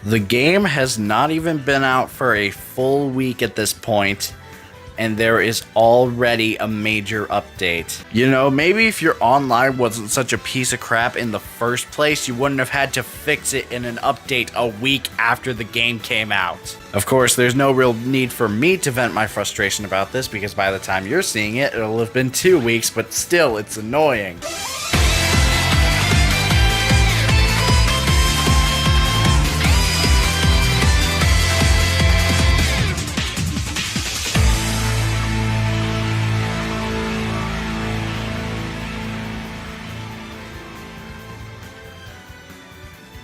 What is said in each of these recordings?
The game has not even been out for a full week at this point, and there is already a major update. You know, maybe if your online wasn't such a piece of crap in the first place, you wouldn't have had to fix it in an update a week after the game came out. Of course, there's no real need for me to vent my frustration about this, because by the time you're seeing it, it'll have been 2 weeks, but still, it's annoying.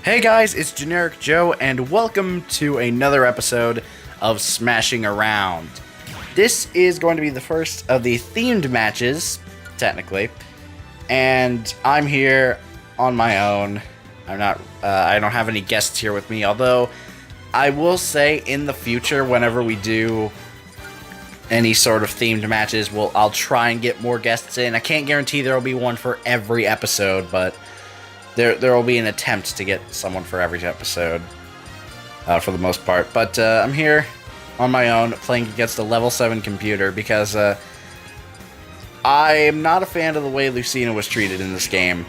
Hey guys, it's Generic Joe, and welcome to another episode of Smashing Around. This is going to be the first of the themed matches, technically, and I'm here on my own. I don't have any guests here with me, although I will say in the future, whenever we do any sort of themed matches, I'll try and get more guests in. I can't guarantee there will be one for every episode, but There will be an attempt to get someone for every episode, for the most part. But I'm here on my own, playing against a level 7 computer, because I am not a fan of the way Lucina was treated in this game.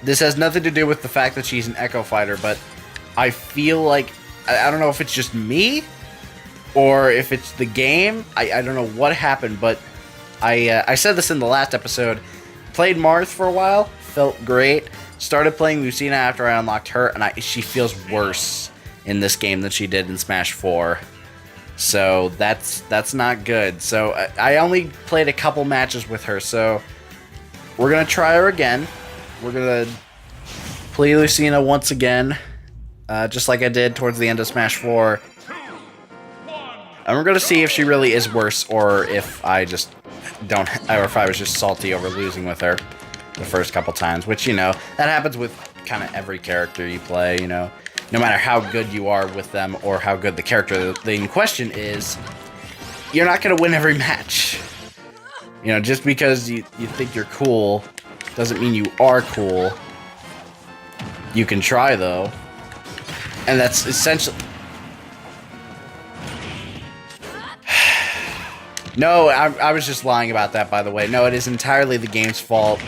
This has nothing to do with the fact that she's an Echo Fighter, but I feel like, I don't know if it's just me, or if it's the game. I don't know what happened, but I said this in the last episode. Played Marth for a while, felt great. Started playing Lucina after I unlocked her, and she feels worse in this game than she did in Smash 4. So that's not good. So I only played a couple matches with her, so we're going to try her again. We're going to play Lucina once again, just like I did towards the end of Smash 4. And we're going to see if she really is worse, or if I just don't, or if I was just salty over losing with her the first couple times, which, you know, that happens with kind of every character you play, you know. No matter how good you are with them or how good the character in question is, you're not going to win every match. You know, just because you think you're cool doesn't mean you are cool. You can try, though. And that's essentially... No, I was just lying about that, by the way. No, it is entirely the game's fault.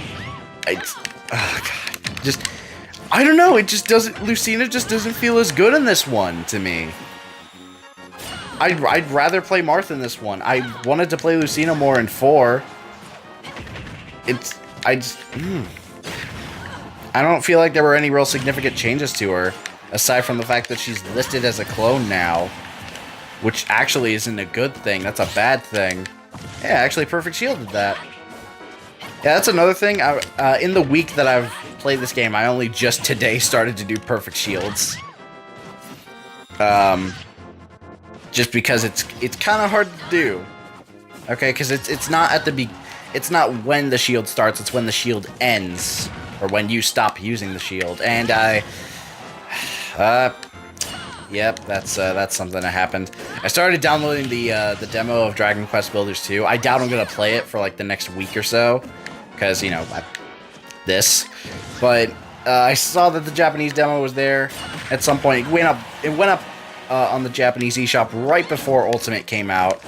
I don't know, Lucina just doesn't feel as good in this one to me. I'd rather play Marth in this one. I wanted to play Lucina more in 4. I don't feel like there were any real significant changes to her, aside from the fact that she's listed as a clone now, which actually isn't a good thing. That's a bad thing. Yeah, actually Perfect Shield did that. Yeah, that's another thing. In the week that I've played this game, I only just today started to do Perfect Shields. Just because it's kind of hard to do. Okay, because it's not it's not when the shield starts, it's when the shield ends, or when you stop using the shield. And yep, that's something that happened. I started downloading the demo of Dragon Quest Builders 2. I doubt I'm gonna play it for like the next week or so, because, you know, but I saw that the Japanese demo was there at some point. It went up on the Japanese eShop right before Ultimate came out,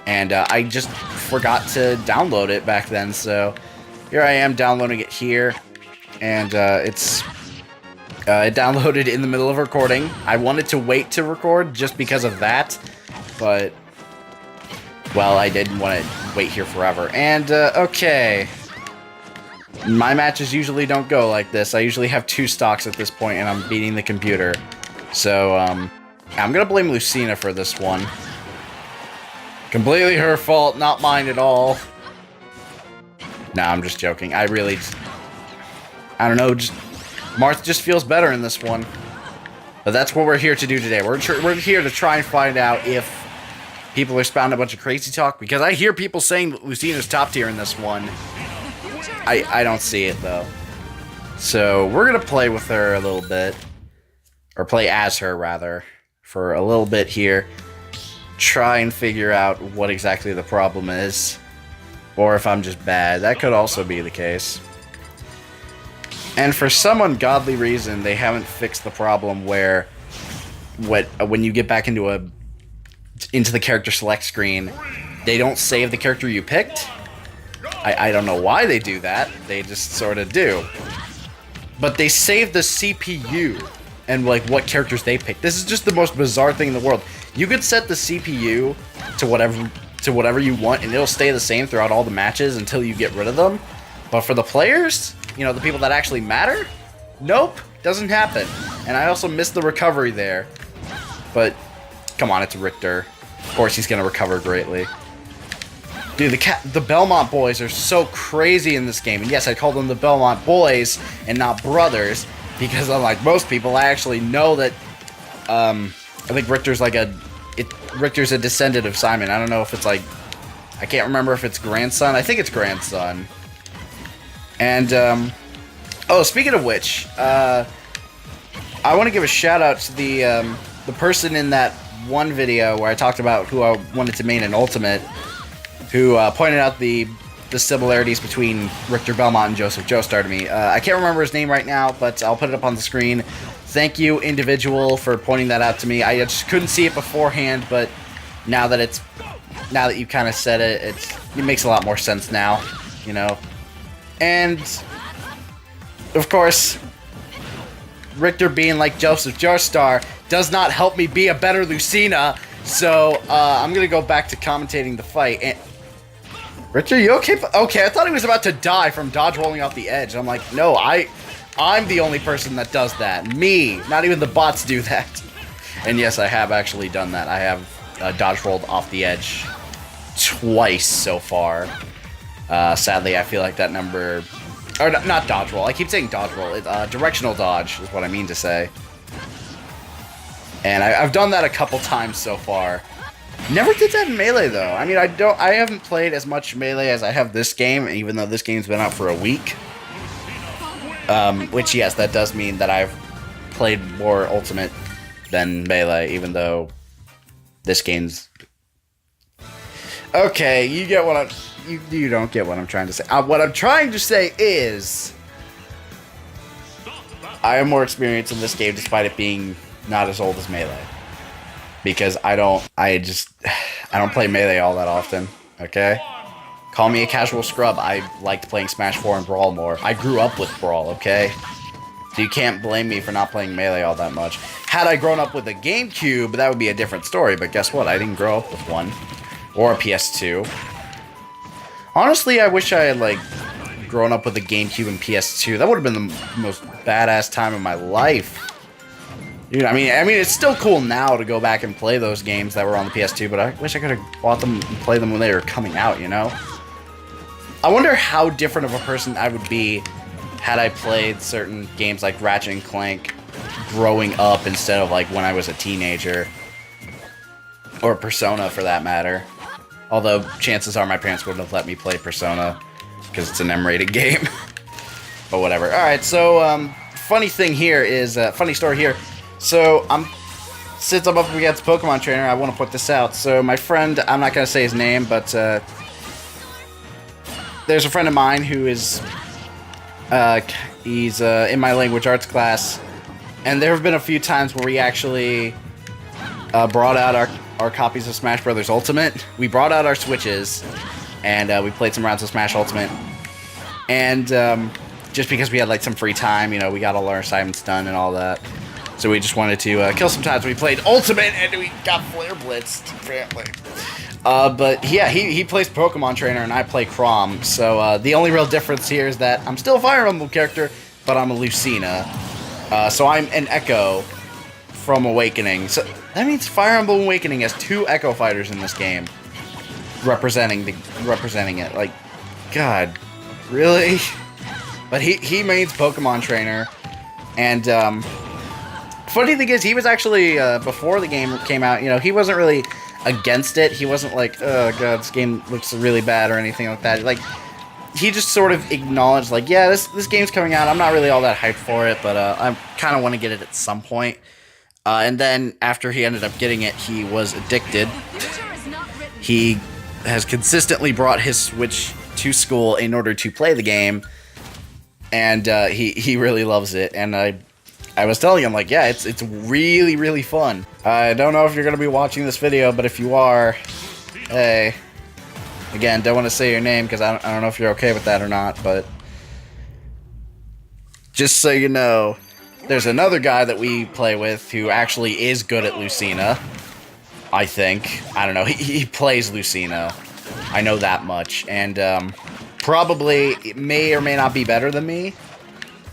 and I just forgot to download it back then. So here I am downloading it here, and it downloaded in the middle of recording. I wanted to wait to record just because of that, but, well, I didn't want to wait here forever. And, okay. My matches usually don't go like this. I usually have 2 stocks at this point, and I'm beating the computer. So, I'm gonna blame Lucina for this one. Completely her fault, not mine at all. Nah, I'm just joking. I don't know, Marth just feels better in this one. But that's what we're here to do today. We're here to try and find out if people are spouting a bunch of crazy talk, because I hear people saying that Lucina's top tier in this one. I don't see it, though. So, we're going to play with her a little bit. Or play as her, rather. For a little bit here. Try and figure out what exactly the problem is. Or if I'm just bad. That could also be the case. And for some ungodly reason, they haven't fixed the problem where when you get back into the character select screen, they don't save the character you picked. I don't know why they do that. They just sort of do. But they save the CPU and like what characters they pick. This is just the most bizarre thing in the world. You could set the CPU to whatever you want, and it'll stay the same throughout all the matches until you get rid of them. But for the players, you know, the people that actually matter, nope, doesn't happen. And I also missed the recovery there. But come on, it's Richter. Of course, he's gonna recover greatly. Dude, the Belmont boys are so crazy in this game. And yes, I call them the Belmont boys and not brothers, because unlike most people, I actually know that, I think Richter's Richter's a descendant of Simon. I don't know if it's like, I can't remember if it's grandson. I think it's grandson. And, oh, speaking of which, I want to give a shout out to the person in that one video where I talked about who I wanted to main in Ultimate, who pointed out the similarities between Richter Belmont and Joseph Joestar to me. I can't remember his name right now, but I'll put it up on the screen. Thank you, individual, for pointing that out to me. I just couldn't see it beforehand, but now that you kind of said it, it makes a lot more sense now, you know. And of course, Richter being like Joseph Joestar does not help me be a better Lucina. So I'm gonna go back to commentating the fight. And Richter, you okay? Okay, I thought he was about to die from dodge rolling off the edge. I'm like, no, I'm the only person that does that. Me, not even the bots do that. And yes, I have actually done that. I have dodge rolled off the edge twice so far. Sadly, I feel like that number, or not dodge roll. I keep saying dodge roll. Directional dodge is what I mean to say. And I've done that a couple times so far. Never did that in Melee though. I mean, I haven't played as much Melee as I have this game, even though this game's been out for a week. Which, yes, that does mean that I've played more Ultimate than Melee, even though this game's... Okay, you get what I'm... You don't get what I'm trying to say. What I'm trying to say is... I have more experience in this game despite it being not as old as Melee. Because I don't play Melee all that often, okay? Call me a casual scrub. I liked playing Smash 4 and Brawl more. I grew up with Brawl, okay? So you can't blame me for not playing Melee all that much. Had I grown up with a GameCube, that would be a different story, but guess what? I didn't grow up with one. Or a PS2. Honestly, I wish I had, like, grown up with a GameCube and PS2. That would have been the most badass time of my life. Dude, I mean, it's still cool now to go back and play those games that were on the PS2, but I wish I could have bought them and played them when they were coming out, you know? I wonder how different of a person I would be had I played certain games like Ratchet and Clank growing up instead of like when I was a teenager. Or Persona, for that matter. Although, chances are my parents wouldn't have let me play Persona because it's an M-rated game. But whatever. Alright, so, funny thing here is, funny story here. So, since I'm up against Pokemon Trainer, I want to put this out. So, my friend, I'm not going to say his name, but, there's a friend of mine who is, he's, in my language arts class, and there have been a few times where we actually, brought out our copies of Smash Bros. Ultimate. We brought out our Switches, and, we played some rounds of Smash Ultimate, and, just because we had, like, some free time, you know, we got all our assignments done and all that. So we just wanted to kill some time. So we played Ultimate, and we got Flare Blitzed, apparently. But yeah, he plays Pokemon Trainer, and I play Chrom. So the only real difference here is that I'm still a Fire Emblem character, but I'm a Lucina. So I'm an Echo from Awakening. So that means Fire Emblem Awakening has 2 Echo fighters in this game, representing it. Like, God, really? But he mains Pokemon Trainer, and funny thing is, he was actually, before the game came out, you know, he wasn't really against it. He wasn't like, oh god, this game looks really bad or anything like that. Like, he just sort of acknowledged, like, yeah, this game's coming out. I'm not really all that hyped for it, but I kind of want to get it at some point. And then, after he ended up getting it, he was addicted. He has consistently brought his Switch to school in order to play the game, and he really loves it, and I was telling him, like, yeah, it's really, really fun. I don't know if you're going to be watching this video, but if you are, hey. Again, don't want to say your name because I don't know if you're okay with that or not, but just so you know, there's another guy that we play with who actually is good at Lucina, I think. I don't know, he plays Lucina. I know that much, and probably may or may not be better than me.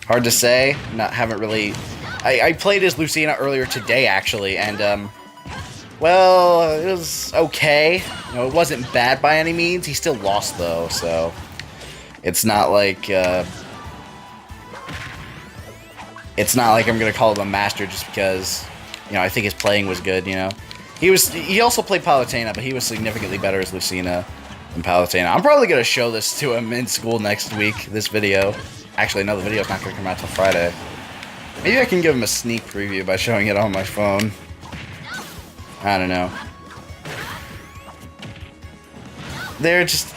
Hard to say. Haven't really... I played as Lucina earlier today, actually, and well, it was okay. You know, it wasn't bad by any means. He still lost, though, so it's not like I'm gonna call him a master just because, you know, I think his playing was good. You know, he also played Palutena, but he was significantly better as Lucina than Palutena. I'm probably gonna show this to him in school next week. This video. Actually, no, the video's not gonna come out till Friday. Maybe I can give him a sneak preview by showing it on my phone. I don't know. They're just...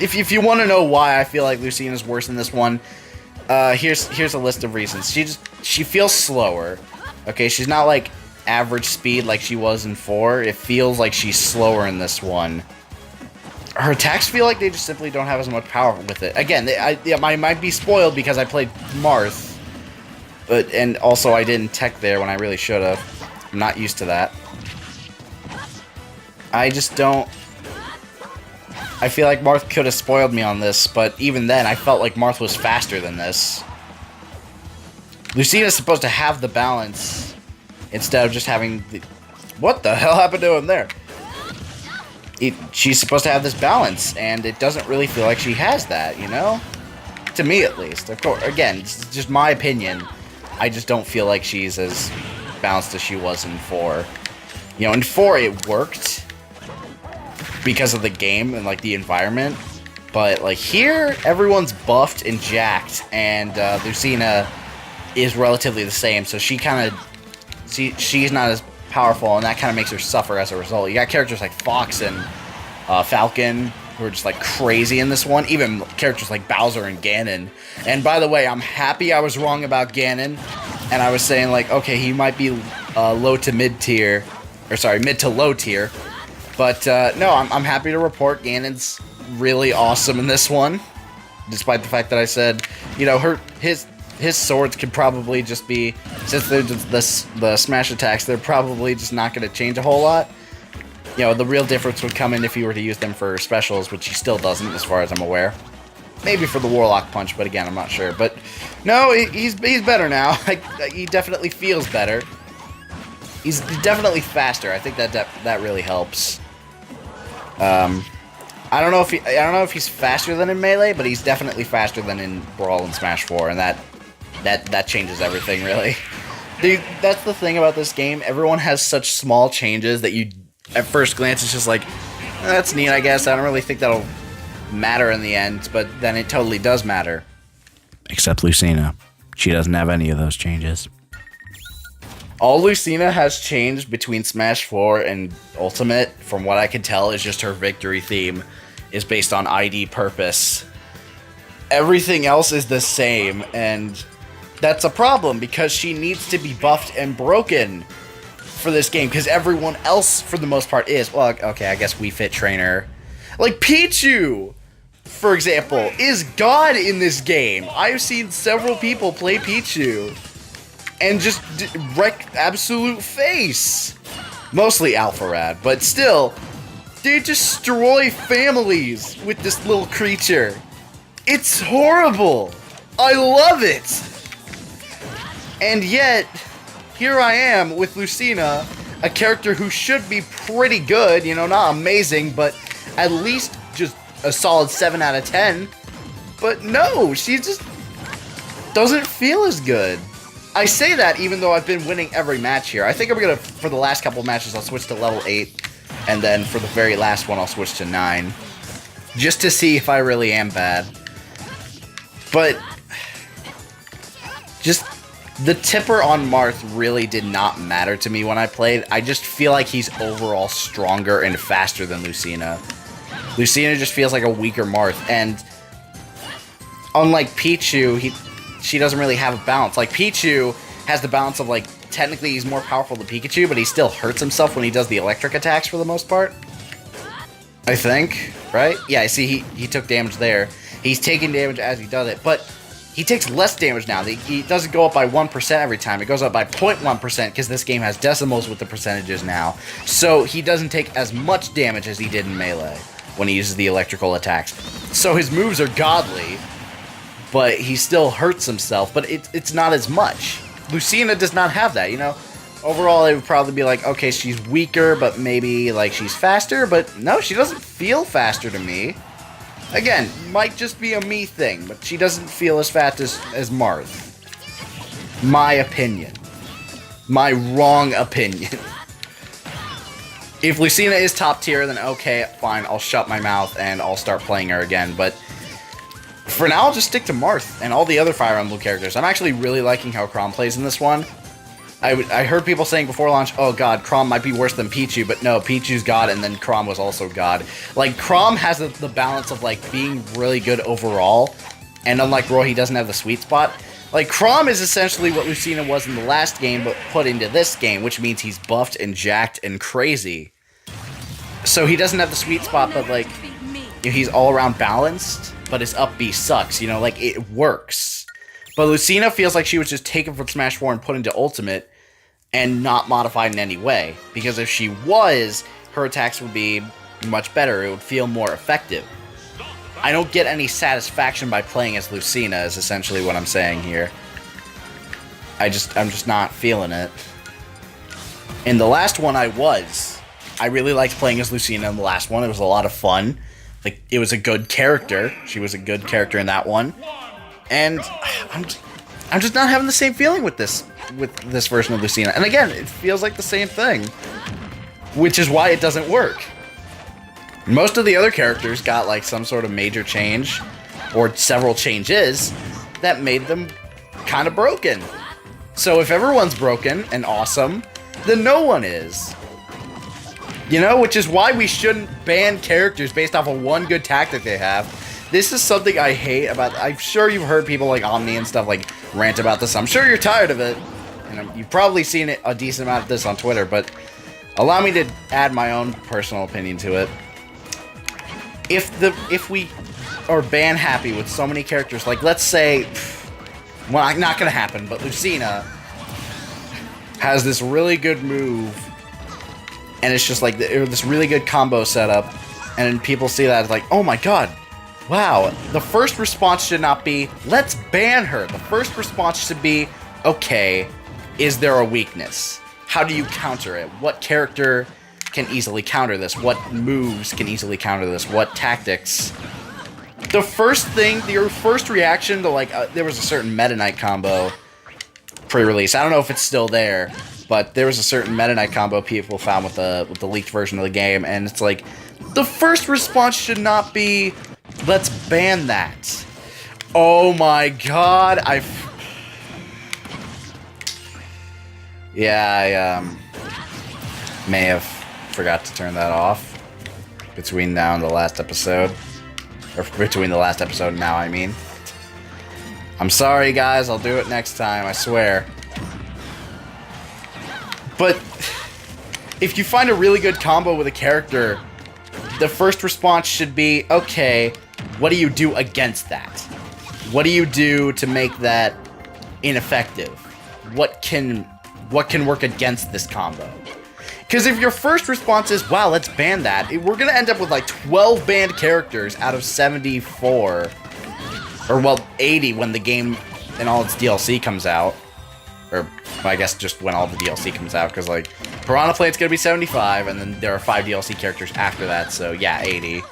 If you want to know why I feel like Lucina's worse in this one, here's a list of reasons. She feels slower. Okay, she's not like average speed like she was in 4. It feels like she's slower in this one. Her attacks feel like they just simply don't have as much power with it. Again, I might be spoiled because I played Marth, and also I didn't tech there when I really should have. I'm not used to that. I just don't... I feel like Marth could have spoiled me on this, but even then, I felt like Marth was faster than this. Lucina's supposed to have the balance, instead of just having the... What the hell happened to him there? She's supposed to have this balance, and it doesn't really feel like she has that, you know? To me, at least. Of course, again, it's just my opinion. I just don't feel like she's as balanced as she was in 4. You know, in 4 it worked because of the game and like the environment, but like here everyone's buffed and jacked, and Lucina is relatively the same, so she kind of she's not as powerful, and that kind of makes her suffer as a result. You got characters like Fox and Falcon who are just like crazy in this one, even characters like Bowser and Ganon. And by the way, I'm happy I was wrong about Ganon, and I was saying like, okay, he might be low to mid tier, or sorry, mid to low tier, but no, I'm happy to report Ganon's really awesome in this one, despite the fact that I said, you know, his swords could probably just be, since they're just the smash attacks, they're probably just not going to change a whole lot. You know, the real difference would come in if he were to use them for specials, which he still doesn't, as far as I'm aware. Maybe for the Warlock Punch, but again, I'm not sure. But no, he's better now. He definitely feels better. He's definitely faster. I think that really helps. I don't know if he's faster than in Melee, but he's definitely faster than in Brawl and Smash 4, and that changes everything, really. Dude, that's the thing about this game. Everyone has such small changes that you, at first glance, it's just like, that's neat, I guess. I don't really think that'll matter in the end, but then it totally does matter. Except Lucina. She doesn't have any of those changes. All Lucina has changed between Smash 4 and Ultimate, from what I can tell, is just her victory theme is based on ID purpose. Everything else is the same, and that's a problem because she needs to be buffed and broken for this game, because everyone else, for the most part, is. Well, okay, I guess Wii Fit Trainer. Like, Pichu, for example, is God in this game. I've seen several people play Pichu and just wreck absolute face. Mostly Alpharad, but still, they destroy families with this little creature. It's horrible. I love it. And yet, here I am with Lucina, a character who should be pretty good, you know, not amazing, but at least just a solid 7 out of 10. But no, she just doesn't feel as good. I say that even though I've been winning every match here. I think I'm gonna, for the last couple of matches, I'll switch to level 8, and then for the very last one, I'll switch to 9. Just to see if I really am bad. But just the tipper on Marth really did not matter to me when I played. I just feel like he's overall stronger and faster than Lucina. Lucina just feels like a weaker Marth, and unlike Pichu, she doesn't really have a balance. Like, Pichu has the balance of, like, technically he's more powerful than Pikachu, but he still hurts himself when he does the electric attacks for the most part. I think, right? Yeah, I see he took damage there. He's taking damage as he does it, but he takes less damage now. He doesn't go up by 1% every time. It goes up by 0.1% because this game has decimals with the percentages now. So he doesn't take as much damage as he did in Melee when he uses the electrical attacks. So his moves are godly, but he still hurts himself, but it's not as much. Lucina does not have that, you know? Overall, it would probably be like, okay, she's weaker, but maybe, like, she's faster, but no, she doesn't feel faster to me. Again, might just be a me thing, but she doesn't feel as fast as Marth. My opinion. My wrong opinion. If Lucina is top tier, then okay, fine, I'll shut my mouth and I'll start playing her again, but for now, I'll just stick to Marth and all the other Fire Emblem characters. I'm actually really liking how Chrom plays in this one. I heard people saying before launch, oh god, Chrom might be worse than Pichu, but no, Pichu's god and then Chrom was also god. Like, Chrom has the balance of, like, being really good overall, and unlike Roy, he doesn't have the sweet spot. Like, Chrom is essentially what Lucina was in the last game, but put into this game, which means he's buffed and jacked and crazy. So he doesn't have the sweet spot, but, like, he's all-around balanced, but his up B sucks, you know, like, it works. But Lucina feels like she was just taken from Smash 4 and put into Ultimate and not modified in any way. Because if she was, her attacks would be much better. It would feel more effective. I don't get any satisfaction by playing as Lucina, is essentially what I'm saying here. I'm just not feeling it. In the last one, I really liked playing as Lucina in the last one. It was a lot of fun. Like, it was a good character. She was a good character in that one. And I'm just not having the same feeling with this version of Lucina. And again, it feels like the same thing, which is why it doesn't work. Most of the other characters got like some sort of major change or several changes that made them kind of broken. So if everyone's broken and awesome, then no one is. You know, which is why we shouldn't ban characters based off of one good tactic they have. This is something I hate about. I'm sure you've heard people like Omni and stuff like rant about this. I'm sure you're tired of it, and you've probably seen a decent amount of this on Twitter. But allow me to add my own personal opinion to it. If we are ban happy with so many characters, like let's say, well, not gonna happen, but Lucina has this really good move, and it's just like this really good combo setup, and people see that it's like, oh my god. Wow, the first response should not be, let's ban her. The first response should be, okay, is there a weakness? How do you counter it? What character can easily counter this? What moves can easily counter this? What tactics? The first thing, your first reaction to like, there was a certain Meta Knight combo pre-release. I don't know if it's still there, but there was a certain Meta Knight combo people found with the leaked version of the game, and it's like, the first response should not be, let's ban that. Oh my god, I may have forgot to turn that off between now and the last episode. Or between the last episode and now, I mean. I'm sorry, guys, I'll do it next time, I swear. But if you find a really good combo with a character, the first response should be, okay, what do you do against that? What do you do to make that ineffective? What can work against this combo? Because if your first response is, wow, let's ban that, we're going to end up with like 12 banned characters out of 74. Or, well, 80 when the game and all its DLC comes out. Or, well, I guess just when all the DLC comes out, because, like, Piranha Plant's going to be 75, and then there are 5 DLC characters after that, so, yeah, 80.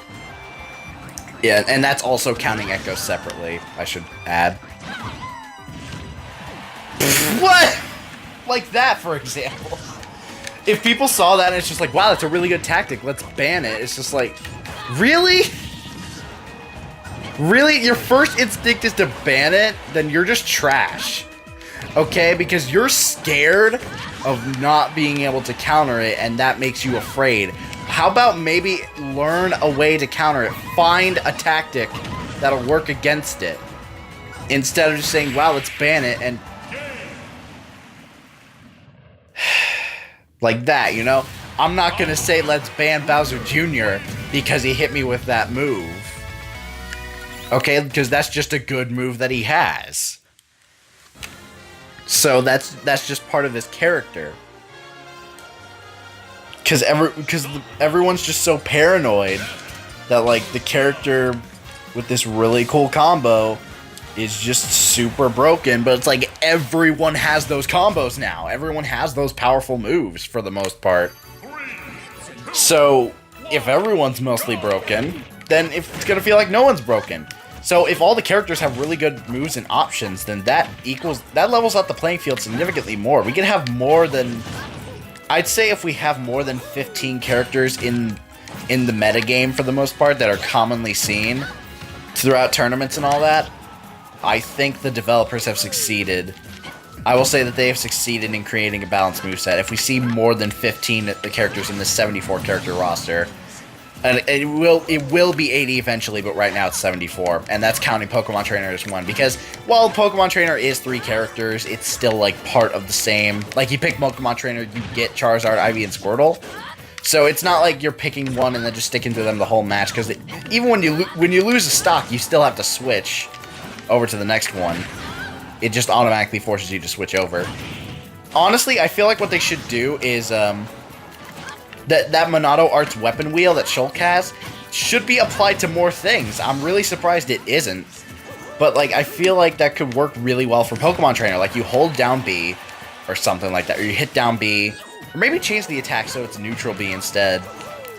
Yeah, and that's also counting Echo separately, I should add. What? Like that, for example. If people saw that and it's just like, wow, that's a really good tactic, let's ban it, it's just like, really? Really? Your first instinct is to ban it? Then you're just trash. Okay? Because you're scared of not being able to counter it, and that makes you afraid. How about maybe learn a way to counter it? Find a tactic that'll work against it. Instead of just saying, wow, let's ban it, and like that, you know? I'm not gonna say let's ban Bowser Jr. because he hit me with that move. Okay, because that's just a good move that he has. So that's just part of his character. Because everyone's just so paranoid that, like, the character with this really cool combo is just super broken, but it's like everyone has those combos now. Everyone has those powerful moves for the most part. So if everyone's mostly broken, then it's gonna feel like no one's broken. So if all the characters have really good moves and options, then that levels out the playing field significantly more. We can have more than, I'd say if we have more than 15 characters in the metagame for the most part that are commonly seen throughout tournaments and all that, I think the developers have succeeded. I will say that they have succeeded in creating a balanced moveset. If we see more than 15 characters in this 74 character roster, and it will be 80 eventually, but right now it's 74, and that's counting Pokemon Trainer as one, because while Pokemon Trainer is 3 characters, it's still like part of the same. Like, you pick Pokemon Trainer, you get Charizard, Ivy, and Squirtle. So it's not like you're picking one and then just sticking to them the whole match, because even when you lose a stock, you still have to switch over to the next one. It just automatically forces you to switch over. Honestly, I feel like what they should do is that Monado Arts weapon wheel that Shulk has should be applied to more things. I'm really surprised it isn't. But, like, I feel like that could work really well for Pokemon Trainer. Like, you hold down B or something like that, or you hit down B, or maybe change the attack so it's neutral B instead,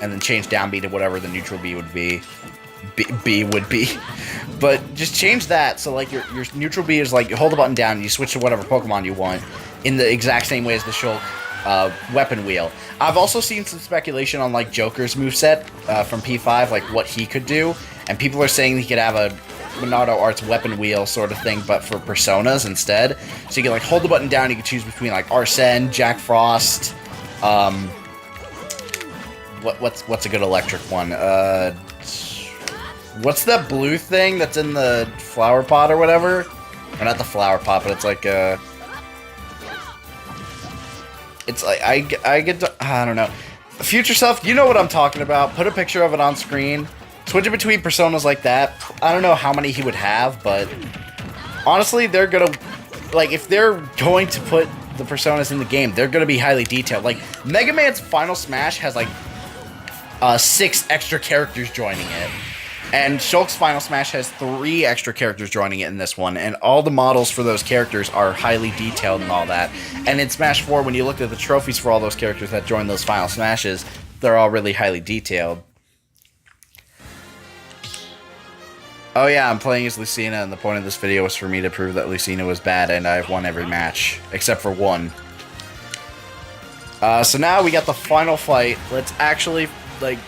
and then change down B to whatever the neutral B would be. B would be. But just change that so, like, your neutral B is like you hold the button down and you switch to whatever Pokemon you want in the exact same way as the Shulk weapon wheel. I've also seen some speculation on, like, Joker's moveset from P5, like what he could do, and people are saying he could have a Monado Arts weapon wheel sort of thing, but for personas instead. So you can, like, hold the button down, you can choose between, like, Arsene, Jack Frost, what's a good electric one? What's that blue thing that's in the flower pot or whatever? Or not the flower pot, but it's like it's like I get to, I don't know. Future Self, you know what I'm talking about. Put a picture of it on screen. Switch it between personas like that. I don't know how many he would have, but honestly, they're gonna, like, if they're going to put the personas in the game, they're gonna be highly detailed. Like, Mega Man's Final Smash has like 6 extra characters joining it. And Shulk's Final Smash has 3 extra characters joining it in this one, and all the models for those characters are highly detailed and all that. And in Smash 4, when you look at the trophies for all those characters that join those Final Smashes, they're all really highly detailed. Oh yeah, I'm playing as Lucina, and the point of this video was for me to prove that Lucina was bad, and I've won every match, except for one. So now we got the final fight. Let's actually, like,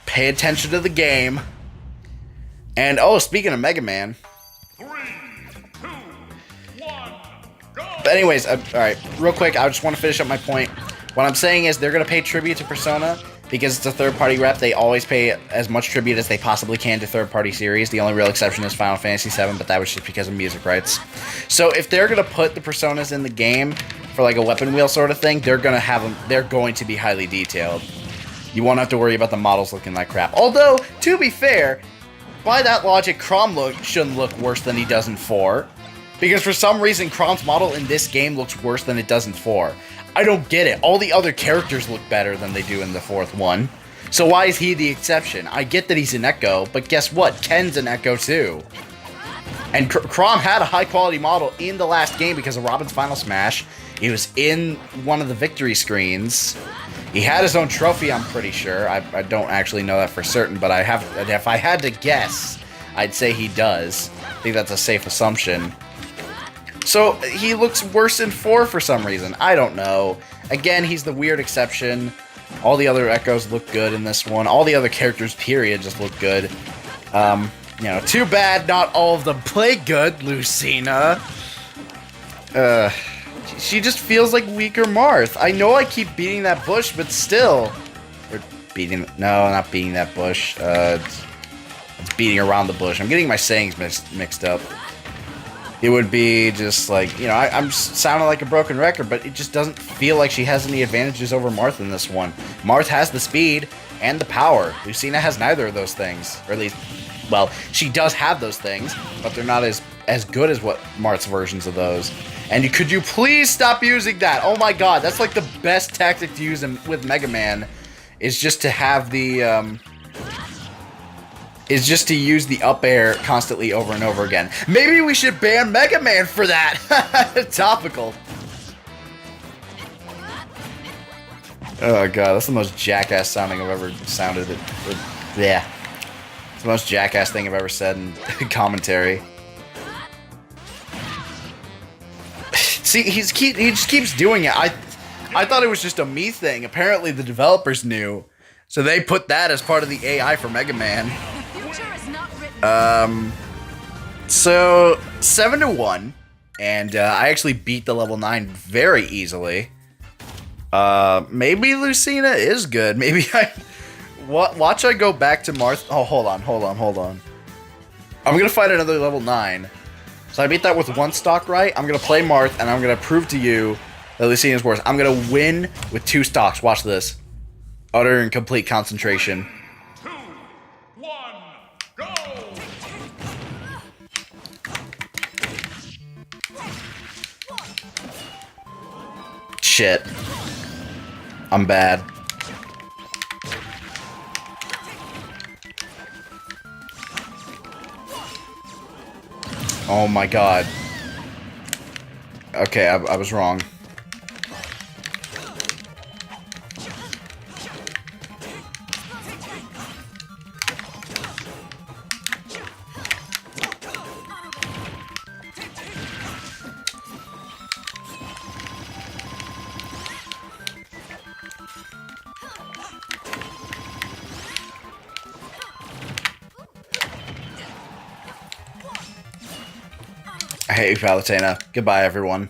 pay attention to the game. And, oh, speaking of Mega Man. 3, 2, 1, go! But anyways, alright, real quick, I just want to finish up my point. What I'm saying is they're going to pay tribute to Persona, because it's a third-party rep. They always pay as much tribute as they possibly can to third-party series. The only real exception is Final Fantasy VII, but that was just because of music rights. So if they're going to put the Personas in the game for, like, a weapon wheel sort of thing, they're going to have them, they're going to be highly detailed. You won't have to worry about the models looking like crap. Although, to be fair, by that logic, Chrom shouldn't look worse than he does in 4. Because for some reason, Chrom's model in this game looks worse than it does in 4. I don't get it. All the other characters look better than they do in the 4th one. So why is he the exception? I get that he's an Echo, but guess what? Ken's an Echo too. And Chrom had a high-quality model in the last game because of Robin's Final Smash. He was in one of the victory screens. He had his own trophy, I'm pretty sure. I don't actually know that for certain, but if I had to guess, I'd say he does. I think that's a safe assumption. So, he looks worse in 4 for some reason. I don't know. Again, he's the weird exception. All the other Echoes look good in this one. All the other characters, period, just look good. You know, too bad not all of them play good, Lucina. She just feels like weaker Marth. I know I keep beating that bush, but still. Or beating... No, not beating that bush. It's beating around the bush. I'm getting my sayings mixed up. it would be just like, you know, I'm sounding like a broken record, but it just doesn't feel like she has any advantages over Marth in this one. Marth has the speed and the power. Lucina has neither of those things, or at least, well, she does have those things, but they're not as good as what Marth's versions of those. And could you please stop using that? Oh my god, that's like the best tactic to use with Mega Man, is just to have the, is just to use the up air constantly over and over again. Maybe we should ban Mega Man for that! Topical. Oh god, that's the most jackass sounding I've ever sounded. Yeah. It's the most jackass thing I've ever said in commentary. See, he just keeps doing it. I thought it was just a me thing. Apparently the developers knew. So they put that as part of the AI for Mega Man. So 7-1, and I actually beat the level 9 very easily. Maybe Lucina is good. Maybe watch I go back to Marth. Oh, hold on. I'm gonna fight another level 9. So I beat that with 1 stock right. I'm gonna play Marth, and I'm gonna prove to you that Lucina's worse. I'm gonna win with 2 stocks. Watch this. Utter and complete concentration. 2, 1, go! Shit. I'm bad. Oh my god. Okay, I was wrong. I hate you, Palutena. Goodbye, everyone.